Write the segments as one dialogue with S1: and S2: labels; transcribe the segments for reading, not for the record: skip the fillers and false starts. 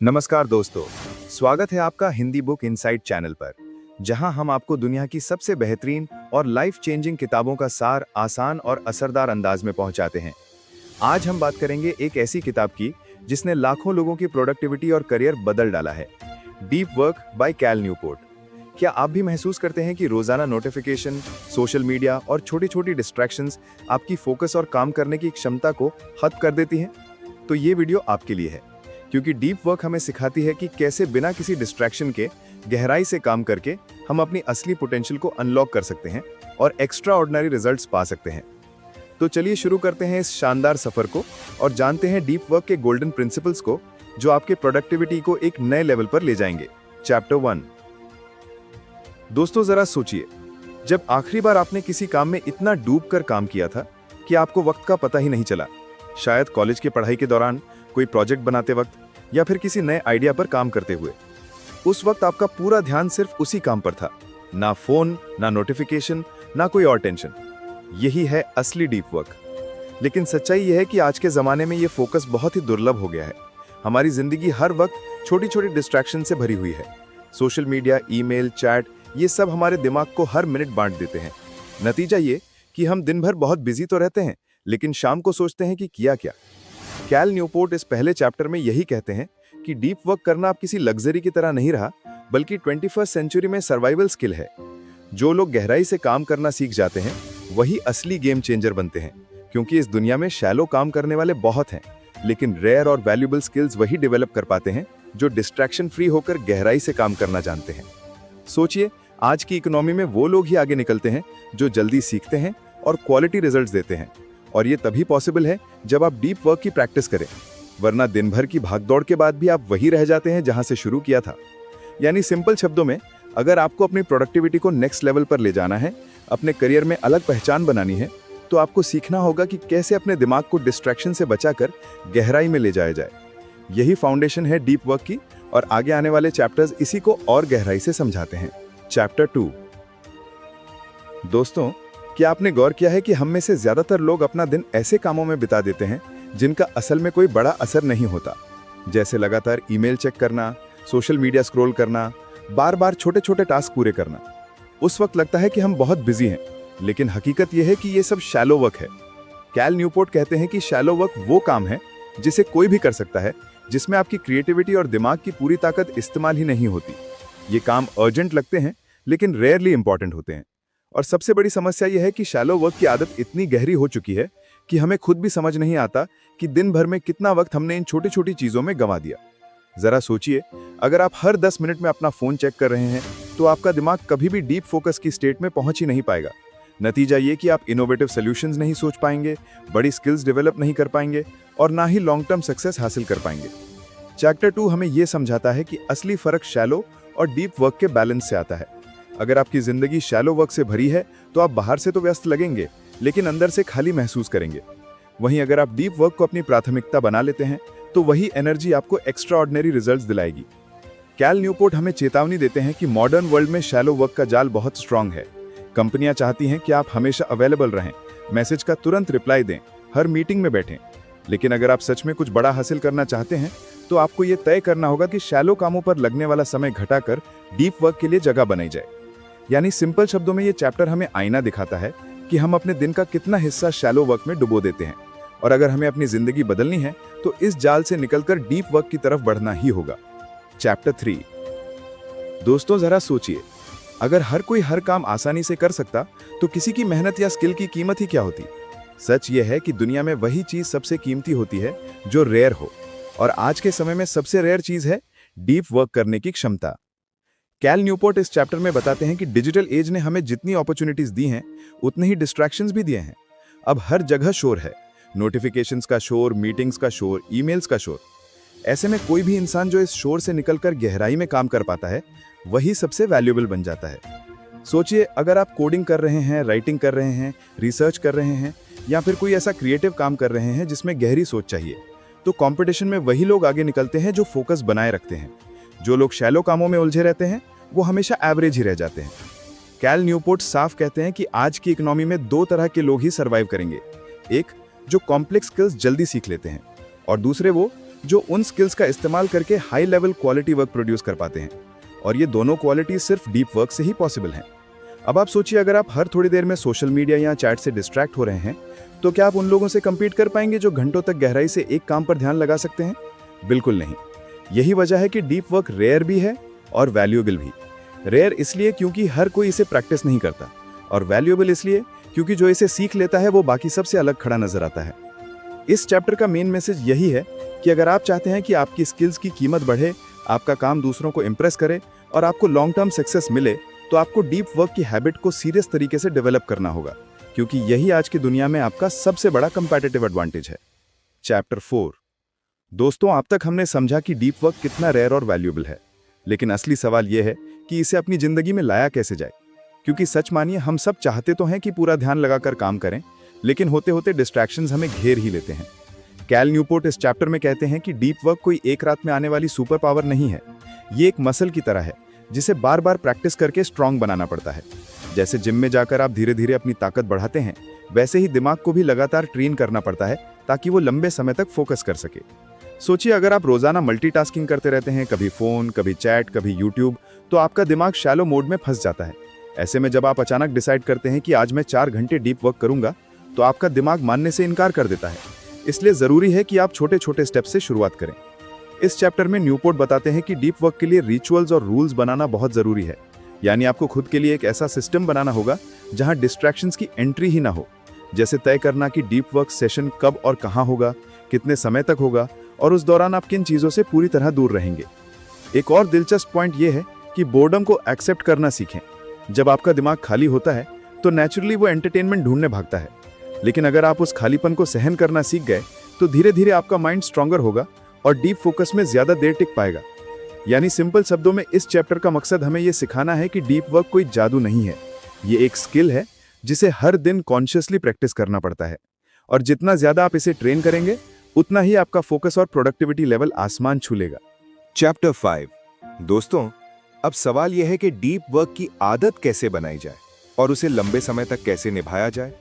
S1: नमस्कार दोस्तों, स्वागत है आपका हिंदी बुक इनसाइट चैनल पर, जहां हम आपको दुनिया की सबसे बेहतरीन और लाइफ चेंजिंग किताबों का सार आसान और असरदार अंदाज में पहुंचाते हैं। आज हम बात करेंगे एक ऐसी किताब की जिसने लाखों लोगों की प्रोडक्टिविटी और करियर बदल डाला है, deep work by Cal Newport. क्या आप भी महसूस करते हैं कि रोजाना नोटिफिकेशन, सोशल मीडिया और छोटी छोटी डिस्ट्रैक्शंस आपकी फोकस और काम करने की क्षमता को खत्म कर देती हैं? तो ये वीडियो आपके लिए है, क्योंकि डीप वर्क हमें सिखाती है कि कैसे बिना किसी डिस्ट्रैक्शन के गहराई से काम करके हम अपनी असली पोटेंशियल को अनलॉक कर सकते हैं और एक्स्ट्रा ऑर्डिनरी रिजल्ट्स पा सकते हैं। तो चलिए शुरू करते हैं इस शानदार सफर को और जानते हैं डीप वर्क के गोल्डन प्रिंसिपल्स को, जो आपके प्रोडक्टिविटी को एक नए लेवल पर ले जाएंगे। चैप्टर 1। दोस्तों जरा सोचिए, जब आखिरी बार आपने किसी काम में इतना डूब कर काम किया था कि आपको वक्त का पता ही नहीं चला। शायद कॉलेज की पढ़ाई के दौरान, कोई प्रोजेक्ट बनाते वक्त, या फिर किसी नए आइडिया पर काम करते हुए। उस वक्त आपका पूरा ध्यान सिर्फ उसी काम पर था, ना फोन, ना नोटिफिकेशन, ना कोई और टेंशन। यही है असली डीप वर्क। लेकिन सच्चाई यह है कि आज के जमाने में यह फोकस बहुत ही दुर्लभ हो गया है। हमारी जिंदगी हर वक्त छोटी छोटी डिस्ट्रैक्शन से भरी हुई है। सोशल मीडिया, ईमेल, चैट, ये सब हमारे दिमाग को हर मिनट बांट देते हैं। नतीजा ये कि हम दिन भर बहुत बिजी तो रहते हैं, लेकिन शाम को सोचते हैं कि किया क्या। कैल न्यूपोर्ट इस पहले चैप्टर में यही कहते हैं कि डीप वर्क करना अब किसी लग्जरी की तरह नहीं रहा, बल्कि 21वीं सेंचुरी में सर्वाइवल स्किल है। जो लोग गहराई से काम करना सीख जाते हैं, वही असली गेम चेंजर बनते हैं। क्योंकि इस दुनिया में शैलो काम करने वाले बहुत हैं, लेकिन रेयर और वैल्यूएबल स्किल्स वही डेवलप कर पाते हैं जो डिस्ट्रैक्शन फ्री होकर गहराई से काम करना जानते हैं। सोचिए, आज की इकोनॉमी में वो लोग ही आगे निकलते हैं जो जल्दी सीखते हैं और क्वालिटी रिजल्ट्स देते हैं। और ये तभी पॉसिबल है जब आप डीप वर्क की प्रैक्टिस करें, वरना दिन भर की भागदौड़ के बाद भी आप वही रह जाते हैं जहां से शुरू किया था। यानी सिंपल शब्दों में, अगर आपको अपनी प्रोडक्टिविटी को नेक्स्ट लेवल पर ले जाना है, अपने करियर में अलग पहचान बनानी है, तो आपको सीखना होगा कि कैसे अपने दिमाग को डिस्ट्रैक्शन से बचाकर गहराई में ले जाया जाए। यही फाउंडेशन है डीप वर्क की, और आगे आने वाले चैप्टर्स इसी को और गहराई से समझाते हैं। चैप्टर 2। दोस्तों, क्या आपने गौर किया है कि हम में से ज्यादातर लोग अपना दिन ऐसे कामों में बिता देते हैं जिनका असल में कोई बड़ा असर नहीं होता, जैसे लगातार ईमेल चेक करना, सोशल मीडिया स्क्रॉल करना, बार बार छोटे छोटे टास्क पूरे करना। उस वक्त लगता है कि हम बहुत बिजी हैं, लेकिन हकीकत यह है कि ये सब शैलो वर्क है। कैल न्यूपोर्ट कहते हैं कि शैलो वर्क वो काम है जिसे कोई भी कर सकता है, जिसमें आपकी क्रिएटिविटी और दिमाग की पूरी ताकत इस्तेमाल ही नहीं होती। ये काम अर्जेंट लगते हैं, लेकिन रेयरली इंपॉर्टेंट होते हैं। और सबसे बड़ी समस्या यह है कि शैलो वर्क की आदत इतनी गहरी हो चुकी है कि हमें खुद भी समझ नहीं आता कि दिन भर में कितना वक्त हमने इन छोटी छोटी चीजों में गंवा दिया। जरा सोचिए, अगर आप हर 10 मिनट में अपना फोन चेक कर रहे हैं, तो आपका दिमाग कभी भी डीप फोकस की स्टेट में पहुंच ही नहीं पाएगा। नतीजा ये कि आप इनोवेटिव सॉल्यूशंस नहीं सोच पाएंगे, बड़ी स्किल्स डेवलप नहीं कर पाएंगे, और ना ही लॉन्ग टर्म सक्सेस हासिल कर पाएंगे। चैप्टर 2 हमें यह समझाता है कि असली फर्क शैलो और डीप वर्क के बैलेंस से आता है। अगर आपकी जिंदगी शैलो वर्क से भरी है, तो आप बाहर से तो व्यस्त लगेंगे, लेकिन अंदर से खाली महसूस करेंगे। वहीं अगर आप डीप वर्क को अपनी प्राथमिकता बना लेते हैं, तो वही एनर्जी आपको एक्स्ट्रा ऑर्डिनरी रिजल्ट्स दिलाएगी। कैल न्यूपोर्ट हमें चेतावनी देते हैं कि मॉडर्न वर्ल्ड में शैलो वर्क का जाल बहुत स्ट्रांग है। कंपनियां चाहती हैं कि आप हमेशा अवेलेबल रहें, मैसेज का तुरंत रिप्लाई दें, हर मीटिंग में बैठें। लेकिन अगर आप सच में कुछ बड़ा हासिल करना चाहते हैं, तो आपको ये तय करना होगा कि शैलो कामों पर लगने वाला समय घटाकर डीप वर्क के लिए जगह बनाई जाए। यानी सिंपल शब्दों में ये चैप्टर हमें आईना दिखाता है कि हम अपने दिन का कितना हिस्सा शैलो वर्क में डुबो देते हैं, और अगर हमें अपनी जिंदगी बदलनी है, तो इस जाल से निकलकर डीप वर्क की तरफ बढ़ना ही होगा। चैप्टर 3। दोस्तों जरा सोचिए, अगर हर कोई हर काम आसानी से कर सकता, तो किसी की मेहनत या स्किल की कीमत ही क्या होती। सच यह है कि दुनिया में वही चीज सबसे कीमती होती है जो रेयर हो, और आज के समय में सबसे रेयर चीज है डीप वर्क करने की क्षमता। कैल न्यूपोर्ट इस चैप्टर में बताते हैं कि डिजिटल एज ने हमें जितनी अपॉर्चुनिटीज दी हैं, उतने ही डिस्ट्रैक्शंस भी दिए हैं। अब हर जगह शोर है, नोटिफिकेशंस का शोर, मीटिंग्स का शोर, ईमेल्स का शोर। ऐसे में कोई भी इंसान जो इस शोर से निकलकर गहराई में काम कर पाता है, वही सबसे वैल्यूएबल बन जाता है। सोचिए, अगर आप कोडिंग कर रहे हैं, राइटिंग कर रहे हैं, रिसर्च कर रहे हैं, या फिर कोई ऐसा क्रिएटिव काम कर रहे हैं जिसमें गहरी सोच चाहिए, तो कंपटीशन में वही लोग आगे निकलते हैं जो फोकस बनाए रखते हैं। जो लोग शैलो कामों में उलझे रहते हैं, वो हमेशा एवरेज ही रह जाते हैं। कैल न्यूपोर्ट साफ कहते हैं कि आज की इकोनॉमी में 2 तरह के लोग ही सर्वाइव करेंगे। एक, जो कॉम्प्लेक्स स्किल्स जल्दी सीख लेते हैं, और दूसरे वो जो उन स्किल्स का इस्तेमाल करके high level quality work produce कर पाते हैं। और ये दोनों क्वालिटी सिर्फ डीप वर्क से ही पॉसिबल हैं। अब आप सोचिए, अगर आप हर थोड़ी देर में सोशल मीडिया या चैट से डिस्ट्रैक्ट हो रहे हैं, तो क्या आप उन लोगों से compete कर पाएंगे जो घंटों तक गहराई से एक काम पर ध्यान लगा सकते हैं? बिल्कुल नहीं। यही वजह है कि डीप वर्क रेयर भी है और वैल्यूएबल भी। रेयर इसलिए क्योंकि हर कोई इसे प्रैक्टिस नहीं करता, और वैल्यूएबल इसलिए क्योंकि जो इसे सीख लेता है वो बाकी सबसे अलग खड़ा नजर आता है। इस चैप्टर का मेन मैसेज यही है कि अगर आप चाहते हैं कि आपकी स्किल्स की कीमत बढ़े, आपका काम दूसरों को इंप्रेस करे और आपको लॉन्ग टर्म सक्सेस मिले, तो आपको डीप वर्क की हैबिट को सीरियस तरीके से डेवलप करना होगा, क्योंकि यही आज की दुनिया में आपका सबसे बड़ा कंपैटिटिव एडवांटेज है। चैप्टर 4। दोस्तों, अब तक हमने समझा कि डीप वर्क कितना रेयर और वैल्यूएबल है, लेकिन असली सवाल यह है कि इसे अपनी जिंदगी में लाया कैसे जाए। क्योंकि सच मानिए, हम सब चाहते तो हैं कि पूरा ध्यान लगाकर काम करें, लेकिन होते होते डिस्ट्रैक्शंस हमें घेर ही लेते हैं। कैल न्यूपोर्ट इस चैप्टर में कहते हैं कि डीप वर्क कोई एक रात में आने वाली सुपर पावर नहीं है। ये एक मसल की तरह है जिसे बार बार प्रैक्टिस करके स्ट्रांग बनाना पड़ता है। जैसे जिम में जाकर आप धीरे धीरे अपनी ताकत बढ़ाते हैं, वैसे ही दिमाग को भी लगातार ट्रेन करना पड़ता है ताकि वो लंबे समय तक फोकस कर सके। सोचिए, अगर आप रोजाना मल्टीटास्किंग करते रहते हैं, कभी फोन, कभी चैट, कभी यूट्यूब, तो आपका दिमाग शैलो मोड में फंस जाता है। ऐसे में जब आप अचानक डिसाइड करते हैं कि आज मैं 4 घंटे डीप वर्क करूंगा, तो आपका दिमाग मानने से इनकार कर देता है। इसलिए जरूरी है कि आप छोटे छोटे स्टेप से शुरुआत करें। इस चैप्टर में न्यूपोर्ट बताते हैं कि डीप वर्क के लिए रिचुअल्स और रूल्स बनाना बहुत जरूरी है। यानी आपको खुद के लिए एक ऐसा सिस्टम बनाना होगा जहां डिस्ट्रैक्शंस की एंट्री ही ना हो। जैसे तय करना कि डीप वर्क सेशन कब और कहां होगा, कितने समय तक होगा, और उस दौरान आप किन चीजों से पूरी तरह दूर रहेंगे। एक और दिलचस्प पॉइंट यह है कि बोर्डम को एक्सेप्ट करना सीखें। जब आपका दिमाग खाली होता है तो नेचुरली वो एंटरटेनमेंट ढूंढने भागता है, लेकिन अगर आप उस खालीपन को सहन करना सीख गए तो धीरे धीरे आपका माइंड स्ट्रांगर होगा और डीप फोकस में ज्यादा देर टिक पाएगा। यानी सिंपल शब्दों में इस चैप्टर का मकसद हमें यह सिखाना है कि डीप वर्क कोई जादू नहीं है। ये एक स्किल है जिसे हर दिन कॉन्शियसली प्रैक्टिस करना पड़ता है, और जितना ज्यादा आप इसे ट्रेन करेंगे, उतना ही आपका फोकस और प्रोडक्टिविटी लेवल आसमान छू लेगा।
S2: चैप्टर 5। दोस्तों, अब सवाल यह है कि डीप वर्क की आदत कैसे बनाई जाए और उसे लंबे समय तक कैसे निभाया जाए।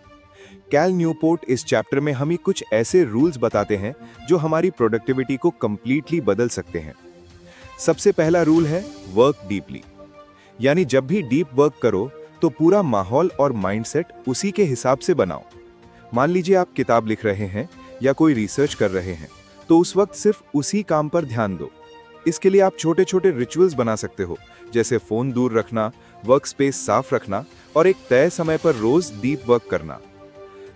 S2: कैल न्यूपोर्ट इस चैप्टर में हमें कुछ ऐसे रूल्स बताते हैं जो हमारी प्रोडक्टिविटी को कंप्लीटली बदल सकते हैं। सबसे पहला रूल है वर्क डीपली। यानी जब भी डीप वर्क करो तो पूरा माहौल और माइंडसेट उसी के हिसाब से बनाओ। मान लीजिए आप किताब लिख रहे हैं या कोई रिसर्च कर रहे हैं, तो उस वक्त सिर्फ उसी काम पर ध्यान दो। इसके लिए आप छोटे छोटे रिचुअल्स बना सकते हो, जैसे फोन दूर रखना, वर्क स्पेस साफ रखना और एक तय समय पर रोज डीप वर्क करना।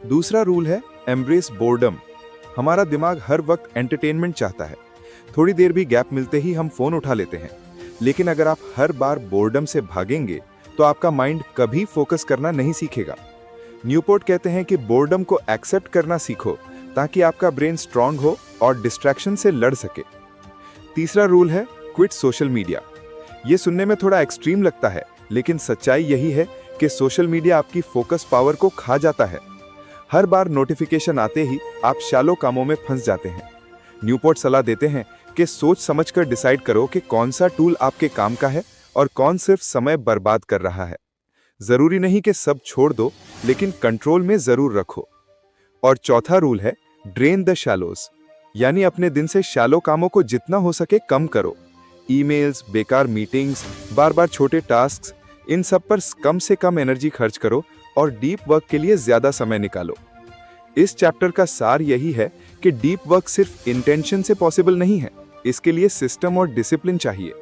S2: दूसरा रूल है एम्ब्रेस बोर्डम। हमारा दिमाग हर वक्त एंटरटेनमेंट चाहता है। थोड़ी देर भी गैप मिलते ही हम फोन उठा लेते हैं, लेकिन अगर आप हर बार बोर्डम से भागेंगे तो आपका माइंड कभी फोकस करना नहीं सीखेगा। न्यूपोर्ट कहते हैं कि बोर्डम को एक्सेप्ट करना सीखो ताकि आपका ब्रेन स्ट्रांग हो और डिस्ट्रैक्शन से लड़ सके। तीसरा रूल है क्विट सोशल मीडिया। ये सुनने में थोड़ा एक्सट्रीम लगता है, लेकिन सच्चाई यही है कि सोशल मीडिया आपकी फोकस पावर को खा जाता है। हर बार नोटिफिकेशन आते ही आप शैलो कामों में फंस जाते हैं। न्यूपोर्ट सलाह देते हैं कि सोच समझकर डिसाइड करो कि कौन सा टूल आपके काम का है और कौन सिर्फ समय बर्बाद कर रहा है। जरूरी नहीं कि सब छोड़ दो, लेकिन कंट्रोल में जरूर रखो। और चौथा रूल है ड्रेन द शैलोज। यानी अपने दिन से शैलो कामों को जितना हो सके कम करो। ईमेल्स, बेकार मीटिंग्स, बार बार छोटे टास्क, इन सब पर कम से कम एनर्जी खर्च करो और डीप वर्क के लिए ज्यादा समय निकालो। इस चैप्टर का सार यही है कि डीप वर्क सिर्फ इंटेंशन से पॉसिबल नहीं है, इसके लिए सिस्टम और डिसिप्लिन चाहिए।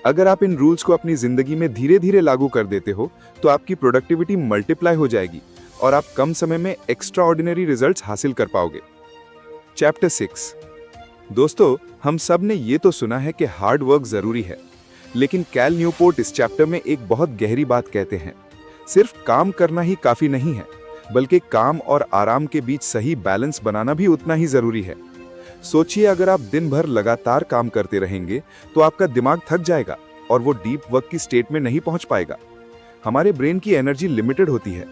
S2: अगर आप इन रूल्स को अपनी जिंदगी में धीरे धीरे लागू कर देते हो तो आपकी प्रोडक्टिविटी मल्टीप्लाई हो जाएगी और आप कम समय में एक्स्ट्रा ऑर्डिनरी रिजल्ट्स हासिल कर पाओगे। चैप्टर 6। दोस्तों, हम सब ने ये तो सुना है कि हार्ड वर्क जरूरी है, लेकिन कैल न्यूपोर्ट इस चैप्टर में एक बहुत गहरी बात कहते हैं। सिर्फ काम करना ही काफी नहीं है, बल्कि काम और आराम के बीच सही बैलेंस बनाना भी उतना ही जरूरी है। सोचिए, अगर आप दिन भर लगातार काम करते रहेंगे तो आपका दिमाग थक जाएगा और वो डीप वर्क की स्टेट में नहीं पहुंच पाएगा। हमारे ब्रेन की एनर्जी लिमिटेड होती है,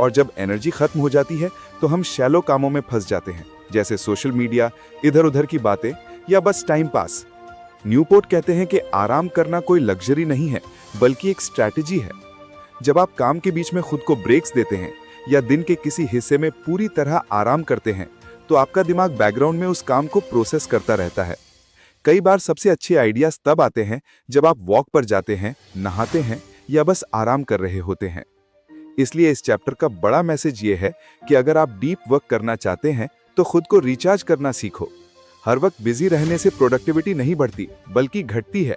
S2: और जब एनर्जी खत्म हो जाती है तो हम शैलो कामों में फंस जाते हैं, जैसे सोशल मीडिया, इधर उधर की बातें या बस टाइम पास। न्यूपोर्ट कहते हैं कि आराम करना कोई लग्जरी नहीं है, बल्कि एक स्ट्रैटेजी है। जब आप काम के बीच में खुद को ब्रेक्स देते हैं या दिन के किसी हिस्से में पूरी तरह आराम करते हैं, तो आपका दिमाग बैकग्राउंड में उस काम को प्रोसेस करता रहता है।
S1: कई बार सबसे अच्छे आइडियाज तब आते हैं जब आप वॉक पर जाते हैं, नहाते हैं या बस आराम कर रहे होते हैं। इसलिए इस चैप्टर का बड़ा मैसेज ये है कि अगर आप डीप वर्क करना चाहते हैं तो खुद को रिचार्ज करना सीखो। हर वक्त बिजी रहने से प्रोडक्टिविटी नहीं बढ़ती बल्कि घटती है।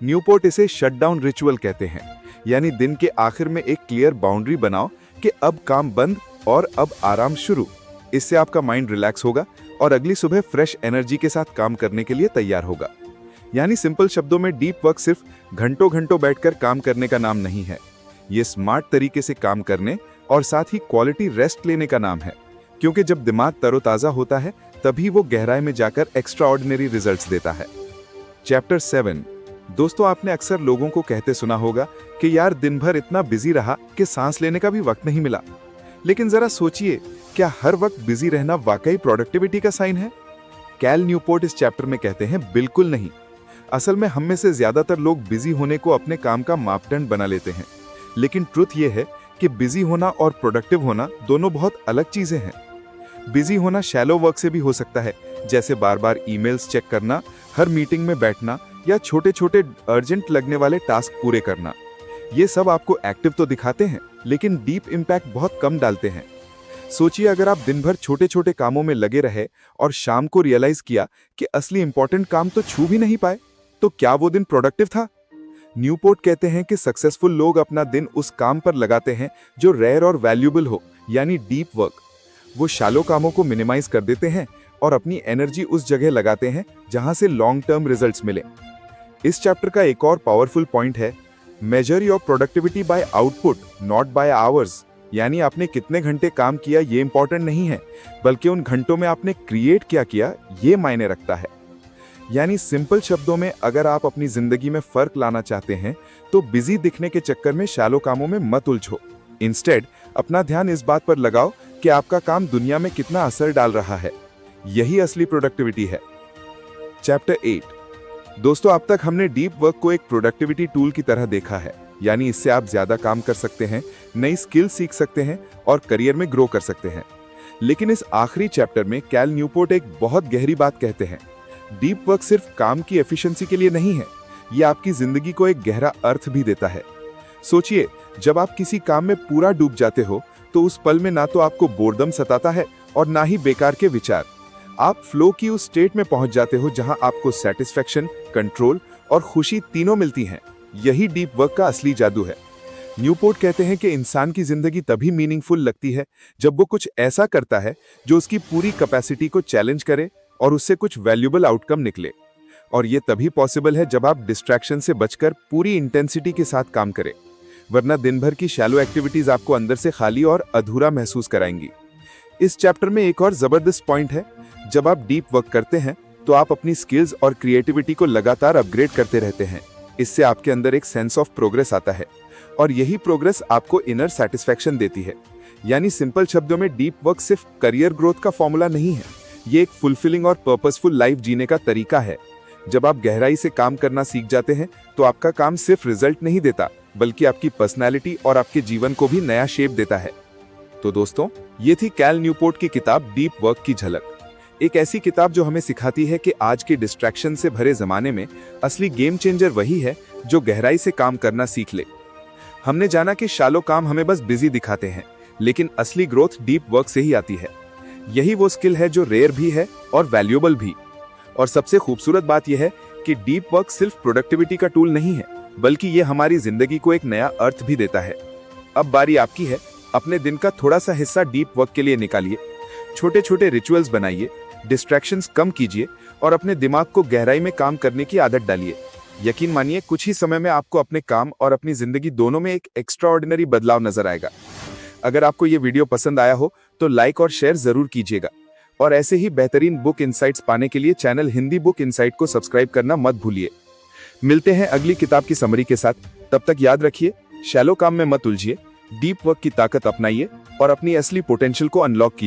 S1: न्यूपोर्ट इसे शटडाउन रिचुअल कहते हैं, यानी दिन के आखिर में एक क्लियर बाउंड्री बनाओ कि अब काम बंद और अब आराम शुरू। इससे आपका माइंड रिलैक्स होगा और अगली सुबह फ्रेश एनर्जी के साथ काम करने के लिए तैयार होगा। यानी सिंपल शब्दों में डीप वर्क सिर्फ घंटों घंटों बैठकर काम करने का नाम नहीं है। ये स्मार्ट तरीके से काम करने और साथ ही क्वालिटी रेस्ट लेने का नाम है, क्योंकि जब दिमाग तरोताजा होता है तभी वो गहराई में जाकर एक्स्ट्राऑर्डिनरी रिजल्ट्स देता है। चैप्टर 7। दोस्तों, आपने अक्सर लोगों को कहते सुना होगा कि यार दिन भर इतना बिजी रहा कि सांस लेने का भी वक्त नहीं मिला। लेकिन जरा सोचिए, क्या हर वक्त बिजी रहना वाकई प्रोडक्टिविटी का साइन है? कैल न्यूपोर्ट इस चैप्टर में कहते हैं बिल्कुल नहीं। असल में हम में से ज्यादातर लोग बिजी होने को अपने काम का मापदंड बना लेते हैं, लेकिन ट्रुथ ये है कि बिजी होना और प्रोडक्टिव होना दोनों बहुत अलग चीजें हैं। बिजी होना शैलो वर्क से भी हो सकता है, जैसे बार बार ईमेल्स चेक करना, हर मीटिंग में बैठना या छोटे छोटे अर्जेंट लगने वाले टास्क पूरे करना। ये सब आपको एक्टिव तो दिखाते हैं, लेकिन डीप इम्पैक्ट बहुत कम डालते हैं। सोचिए, अगर आप दिन भर छोटे छोटे कामों में लगे रहे और शाम को रियलाइज किया कि असली इंपॉर्टेंट काम तो छू भी नहीं पाए, तो क्या वो दिन प्रोडक्टिव था? न्यूपोर्ट कहते हैं कि सक्सेसफुल लोग अपना दिन उस काम पर लगाते हैं जो रेयर और वैल्यूएबल हो, यानी डीप वर्क। वो शालो कामों को मिनिमाइज कर देते हैं और अपनी एनर्जी उस जगह लगाते हैं जहां से लॉन्ग टर्म रिजल्ट्स मिले। इस चैप्टर का एक और पावरफुल पॉइंट है, measure your productivity by output not by hours. यानी आपने कितने घंटे काम किया ये इंपॉर्टेंट नहीं है, बल्कि उन घंटों में आपने क्रिएट क्या किया ये मायने रखता है। यानी सिंपल शब्दों में, अगर आप अपनी जिंदगी में फर्क लाना चाहते हैं तो बिजी दिखने के चक्कर में शैलो कामों में मत उलझो। इंस्टेड अपना ध्यान इस बात पर लगाओ कि आपका काम दुनिया में कितना असर डाल रहा है। यही असली प्रोडक्टिविटी है। चैप्टर 8। दोस्तों, अब तक हमने डीप वर्क को एक प्रोडक्टिविटी टूल की तरह देखा है, यानी इससे आप ज्यादा काम कर सकते हैं, नई स्किल सीख सकते हैं और करियर में ग्रो कर सकते हैं। लेकिन इस आखिरी चैप्टर में कैल न्यूपोर्ट एक बहुत गहरी बात कहते हैं। डीप वर्क सिर्फ काम की एफिशिएंसी के लिए नहीं है, ये आपकी जिंदगी को एक गहरा अर्थ भी देता है। सोचिए, जब आप किसी काम में पूरा डूब जाते हो तो उस पल में ना तो आपको बोर्डम सताता है और ना ही बेकार के विचार। आप फ्लो की उस स्टेट में पहुंच जाते हो जहां आपको सेटिस्फैक्शन, कंट्रोल और खुशी तीनों मिलती हैं। यही डीप वर्क का असली जादू है। न्यूपोर्ट कहते हैं कि इंसान की जिंदगी तभी मीनिंगफुल लगती है जब वो कुछ ऐसा करता है जो उसकी पूरी कैपेसिटी को चैलेंज करे और उससे कुछ वैल्यूएबल आउटकम निकले। और ये तभी पॉसिबल है जब आप डिस्ट्रैक्शन से बचकर पूरी इंटेंसिटी के साथ काम करें, वरना दिन भर की शैलो एक्टिविटीज आपको अंदर से खाली और अधूरा महसूस कराएंगी। इस चैप्टर में एक और जबरदस्त पॉइंट है, जब आप डीप वर्क करते हैं तो आप अपनी स्किल्स और क्रिएटिविटी को लगातार अपग्रेड करते रहते हैं। इससे आपके अंदर एक सेंस ऑफ प्रोग्रेस आता है और यही प्रोग्रेस आपको इनर सेटिस्फैक्शन देती है। यानी सिंपल शब्दों में, डीप वर्क सिर्फ करियर ग्रोथ का फॉर्मूला नहीं है, ये एक फुलफिलिंग और पर्पसफुल लाइफ जीने का तरीका है। जब आप गहराई से काम करना सीख जाते हैं तो आपका काम सिर्फ रिजल्ट नहीं देता, बल्कि आपकी पर्सनैलिटी और आपके जीवन को भी नया शेप देता है। तो दोस्तों, ये थी कैल न्यूपोर्ट की किताब डीप वर्क की झलक। एक ऐसी किताब जो हमें सिखाती है कि आज के डिस्ट्रैक्शन से भरे जमाने में असली गेम चेंजर वही है जो गहराई से काम करना सीख ले। हमने जाना कि शालो काम हमें बस बिजी दिखाते हैं, लेकिन असली ग्रोथ डीप वर्क से ही आती है। यही वो स्किल है जो रेयर भी है और वैल्यूएबल भी। और सबसे खूबसूरत बात यह है कि डीप वर्क सिर्फ प्रोडक्टिविटी का टूल नहीं है, बल्कि ये हमारी जिंदगी को एक नया अर्थ भी देता है। अब बारी आपकी है, अपने दिन का थोड़ा सा हिस्सा डीप वर्क के लिए निकालिए। छोटे छोटे रिचुअल्स बनाइए, डिस्ट्रैक्शंस कम कीजिए और अपने दिमाग को गहराई में काम करने की आदत डालिए। यकीन मानिए, कुछ ही समय में आपको अपने काम और अपनी जिंदगी दोनों में एक एक्स्ट्राऑर्डिनरी बदलाव नजर आएगा। अगर आपको ये वीडियो पसंद आया हो तो लाइक और शेयर जरूर कीजिएगा और ऐसे ही बेहतरीन बुक इनसाइट्स पाने के लिए चैनल हिंदी बुक इनसाइट को सब्सक्राइब करना मत भूलिए। मिलते हैं अगली किताब की समरी के साथ। तब तक याद रखिए, शैलो काम में मत उलझिए, डीप वर्क की ताकत अपनाइए और अपनी असली पोटेंशियल को अनलॉक कीजिए।